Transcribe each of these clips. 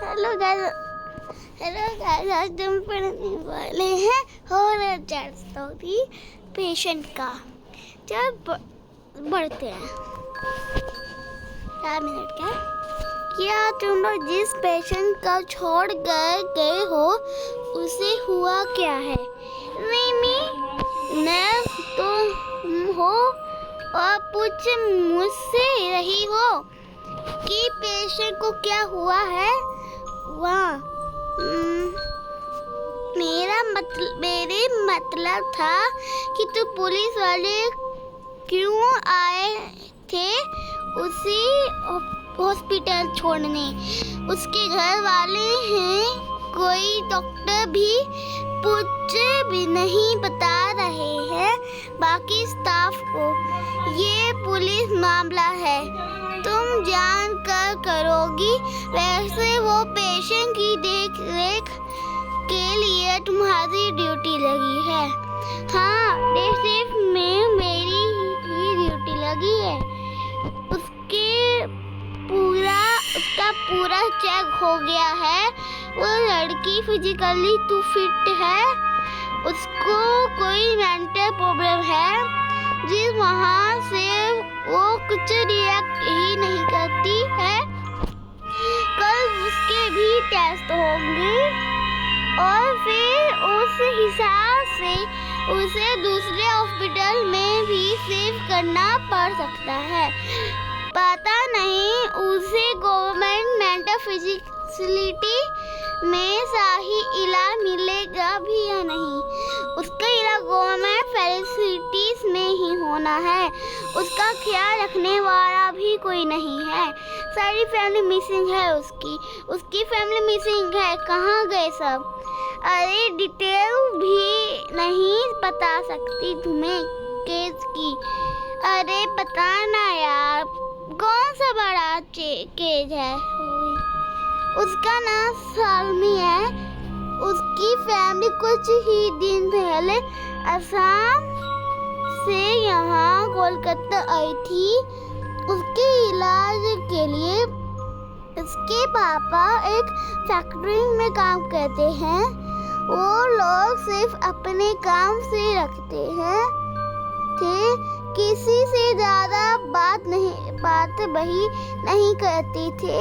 Guys, आज हम पढ़ने वाले हैं हॉरर जैड स्टोरी पेशेंट का। चल बढ़ते हैं। 4 मिनट का। क्या तुम लोग जिस पेशेंट का छोड़ गए हो उसे हुआ क्या है? नर्स तुम हो और पूछ मुझसे रही हो कि पेशेंट को क्या हुआ है। वाह, मेरे मतलब था कि तू पुलिस वाले क्यों आए थे उसी हॉस्पिटल छोड़ने। उसके घर वाले हैं, कोई डॉक्टर भी कुछ भी नहीं बता रहे हैं बाकी स्टाफ को। ये पुलिस मामला है, तुम जान कर करोगी। वैसे वो पेशेंट की देख रेख के लिए तुम्हारी ड्यूटी लगी है। हाँ, सिर्फ में मेरी ही ड्यूटी लगी है। उसका पूरा चेक हो गया है। वो लड़की फिजिकली तो फिट है, उसको कोई मेंटल प्रॉब्लम है जिस वहाँ से वो कुछ रिएक्ट ही नहीं करती है। कल उसके भी टेस्ट होंगे और फिर उस हिसाब से उसे दूसरे हॉस्पिटल में भी शिफ्ट करना पड़ सकता है। पता नहीं उसे गवर्नमेंट मेंटल फैसिलिटी में सही इलाज मिलेगा भी या नहीं। उसका इलाज गवर्नमेंट फैसिलिटीज में ही होना है। उसका ख्याल रखने वाला भी कोई नहीं है। सारी फैमिली मिसिंग है। उसकी फैमिली मिसिंग है। कहाँ गए सब? अरे डिटेल भी नहीं बता सकती तुम्हें केस की। अरे पता ना यार, कौन सा बड़ा केस है? उसका नाम सालमी है। उसकी फैमिली कुछ ही दिन पहले असम से यहाँ कोलकाता आई थी उसके इलाज के लिए। उसके पापा एक फैक्ट्री में काम करते हैं। वो लोग सिर्फ अपने काम से रखते हैं थे, किसी से ज़्यादा बात वही नहीं करते थे।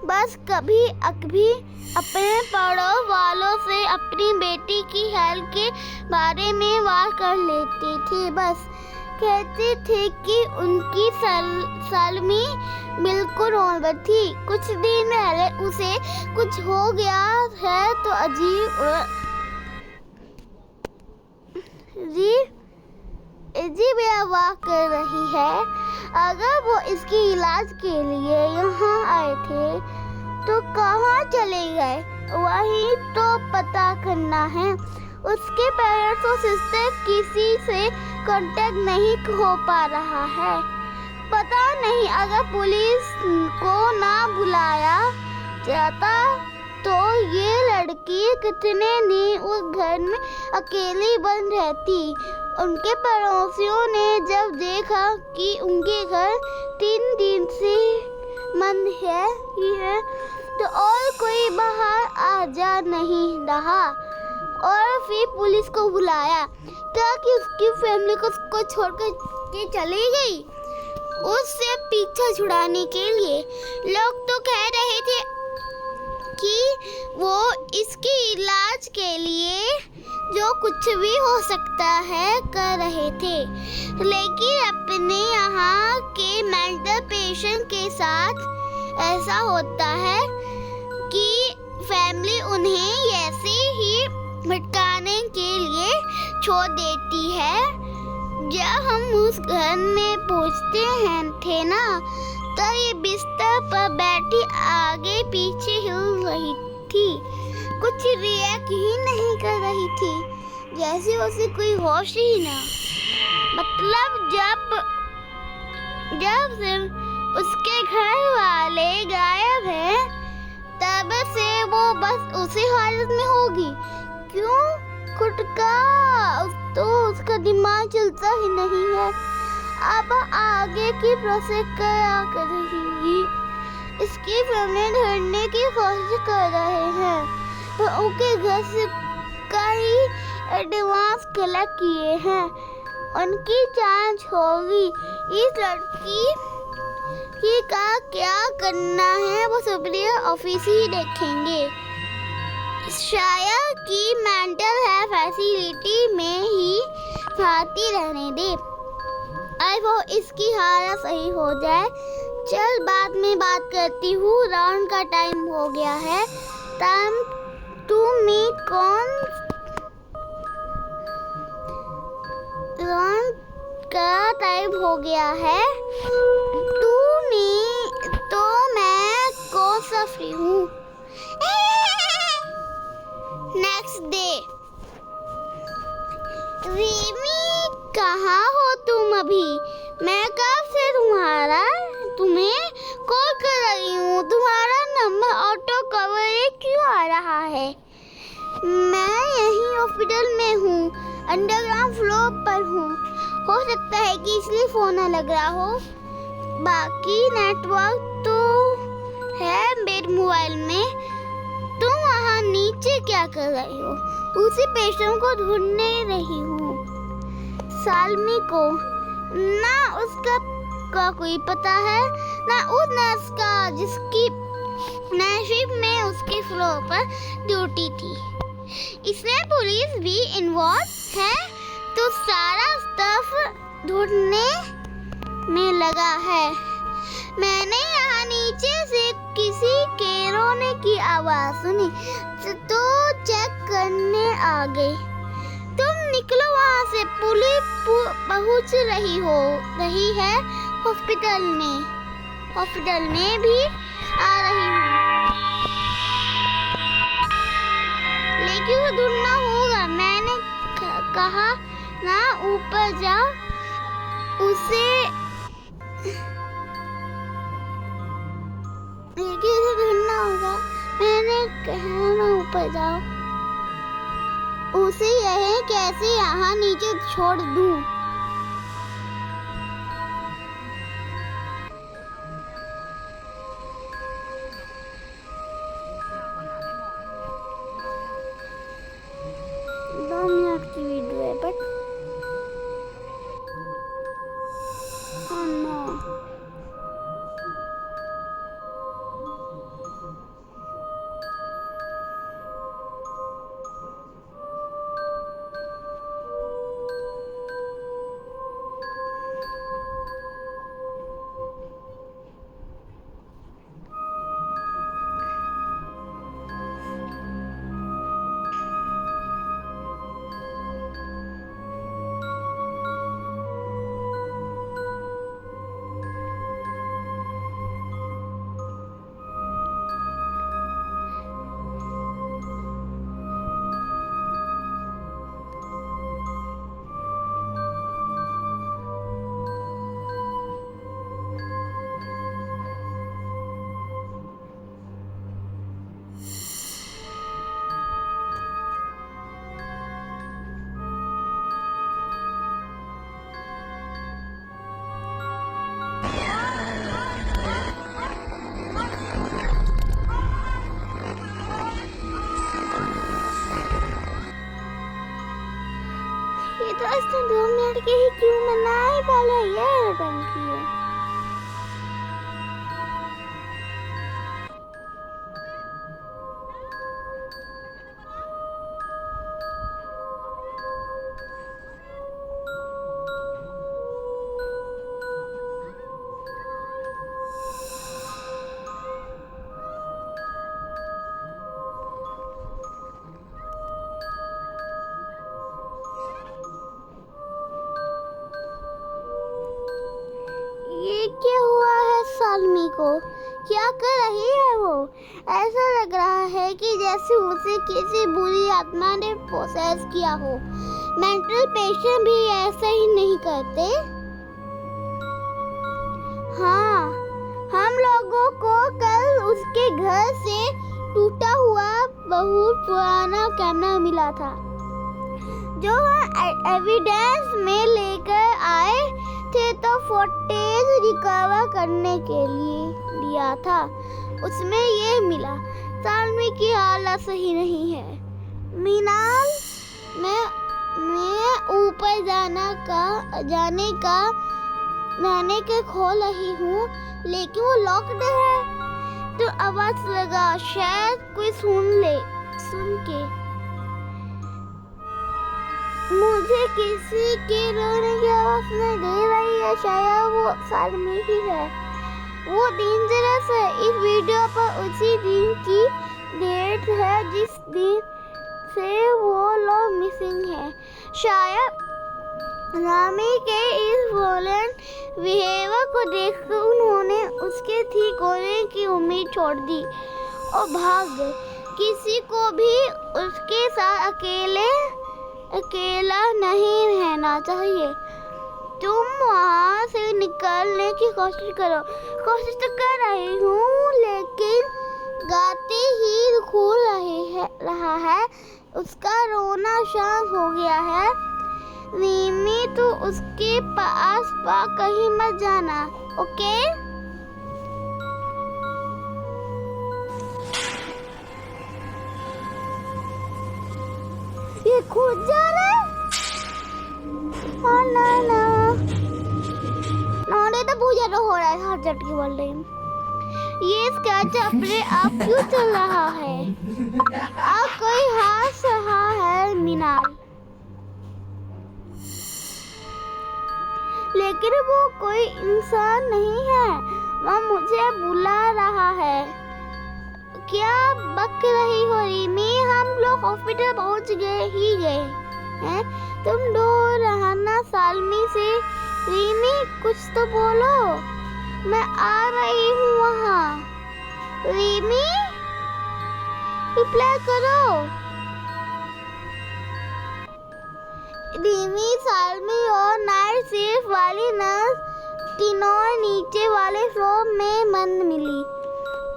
बस कभी अपने पड़ोस वालों से अपनी बेटी की हेल्थ के बारे में बात कर लेते थे। बस कहते थे कि उनकी सालमी बिल्कुल नॉर्मल थी। कुछ दिन पहले उसे कुछ हो गया है तो अजीब व्यवहार कर रही है। अगर वो इसके इलाज के लिए यहाँ आए थे तो कहाँ चले गए, वही तो पता करना है। उसके पेरेंट्स और सिस्टर किसी से कांटेक्ट नहीं हो पा रहा है। पता नहीं अगर पुलिस को ना बुलाया जाता तो ये लड़की कितने दिन उस घर में अकेली बंद रहती। उनके पड़ोसियों ने जब देखा कि उनके घर 3 दिन से बंद है तो और कोई बाहर आ जा नहीं रहा और फिर पुलिस को बुलाया ताकि उसकी फैमिली को छोड़कर के चली गई उससे पीछा छुड़ाने के लिए। लोग तो कह रहे थे कि वो इसके इलाज के लिए जो कुछ भी हो सकता है कर रहे थे, लेकिन अपने यहाँ के मेंटल पेशेंट के साथ ऐसा होता है कि फैमिली उन्हें ऐसे ही भटकाने के लिए छोड़ देती है। जब हम उस घर में पहुँचते थे ना, तो ये बिस्तर पर बैठी आगे पीछे हिल रही थी, कुछ रिएक्ट ही नहीं कर रही थी, जैसे उसे कोई होश ही ना। मतलब जब से उसके घर वाले गायब हैं तब से वो बस उसी हालत में होगी। क्यों? तो उसका दिमाग चलता ही नहीं है। अब आगे की प्रोसेस क्या करेगी? उसकी फैमिली ढूंढने की कोशिश कर रहे हैं, पर उनके घर से कई एडवांस कलेक्ट किए हैं। उनकी जांच होगी। इस लड़की की का क्या करना है वो सुप्रीम ऑफिस ही देखेंगे। शायद कि मेंटल हेल्थ फैसिलिटी में ही भर्ती रहने दे। आई वो इसकी हालत सही हो जाए। चल बाद में बात करती हूँ। राउंड का टाइम हो गया है। टाइम टू मीट कौन राउंड का टाइम हो गया है। तो मैं कौन सा फ्री हूँ। Next day. रिमी कहाँ हो तुम अभी? मैं कब से तुम्हें कॉल कर रही हूँ। तुम्हारा नंबर ऑटो कवरेज क्यों आ रहा है? मैं यहीं हॉस्पिटल में हूँ, अंडरग्राउंड फ्लोर पर हूँ। हो सकता है कि इसलिए फोन न लग रहा हो। बाकी नेटवर्क तो है मेरे मोबाइल में। तुम वहाँ नीचे क्या कर रही हो? उसी पेशेंट को ढूंढने रही हूँ। सालमी को ना उसका कोई पता है, ना उस नर्स का जिसकी नाइट में उसके फ्लोर पर ड्यूटी थी। इसमें पुलिस भी इन्वॉल्व है, तो सारा स्टाफ ढूंढने में लगा है। मैंने यहाँ नीचे से किसी के रोने की आवाज सुनी, तो चेक करने आ गई। तुम निकलो वहाँ से। पुलिस पहुँच रही है हॉस्पिटल में भी आ रही हूँ, लेकिन वो ढूंढना होगा। मैंने कहा ना ऊपर जाओ। उसे ढूंढना होगा। मैंने कहा ना ऊपर जाओ। उसे यह कैसे यहाँ नीचे छोड़ दूँ? की वीडियो है, बट oh no. ये तो इसने 2 मिनट के ही क्यों मनाए पहले ये टंकी है। क्या हुआ है सालमी को? क्या कर रही है वो? ऐसा लग रहा है कि जैसे उसे किसी बुरी आत्मा ने पोसेस किया हो। मेंटल पेशेंट भी ऐसा ही नहीं करते। हाँ, हम लोगों को कल उसके घर से टूटा हुआ बहुत पुराना कैमरा मिला था, जो हम एविडेंस में लेकर आए थे, तो फुटेज रिकवर करने के लिए लिया था, उसमें ये मिला। सालमी की हालत सही नहीं है। मीनाल, मैं ऊपर जाने के खोल रही हूँ, लेकिन वो लॉक्ड है। तो आवाज लगा, शायद कोई सुन के मुझे किसी के रोने की आवाज सुनाई दे रही है। शायद वो सालमी ही है। वो डेंजरस है। इस वीडियो पर उसी दिन की डेट है जिस दिन से वो लोग मिसिंग है। शायद रामी के इस वोलेंट बिहेवियर को देखकर उन्होंने उसके ठीक होने की उम्मीद छोड़ दी और भाग गए। किसी को भी उसके साथ अकेला नहीं रहना चाहिए। तुम वहाँ से निकलने की कोशिश करो। कोशिश तो कर रही हूँ, लेकिन गाते ही खुल रहा है। उसका रोना शांत हो गया है। रीमी, तो उसके पास कहीं मत जाना, ओके? ये खुद जा रहा है। ना तो बहुत ज्यादा हो रहा है। हाथ झटके बोल रही हूँ। ये स्केच अपने आप क्यों चल रहा है? अब कोई हंस रहा है मीनाल, लेकिन वो कोई इंसान नहीं है। वो मुझे बुला रहा है। क्या बक रही हो रीमी? हम लोग हॉस्पिटल पहुंच गए हैं। तुम दूर रहना सालमी से। रीमी, कुछ तो बोलो। मैं आ रही हूँ वहाँ। रीमी, रिप्लाई करो। रीमी, सालमी और नाइट शिफ्ट वाली नर्स तीनों नीचे वाले फ्लोर में बंद मिली।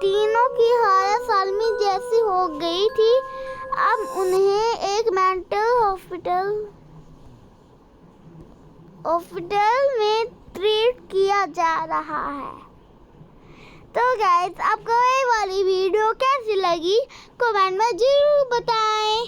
तीनों की हालत सालमी जैसी हो गई थी। अब उन्हें एक मेंटल हॉस्पिटल में ट्रीट किया जा रहा है। तो गाइस, आपको ये वाली वीडियो कैसी लगी कमेंट में जरूर बताएं।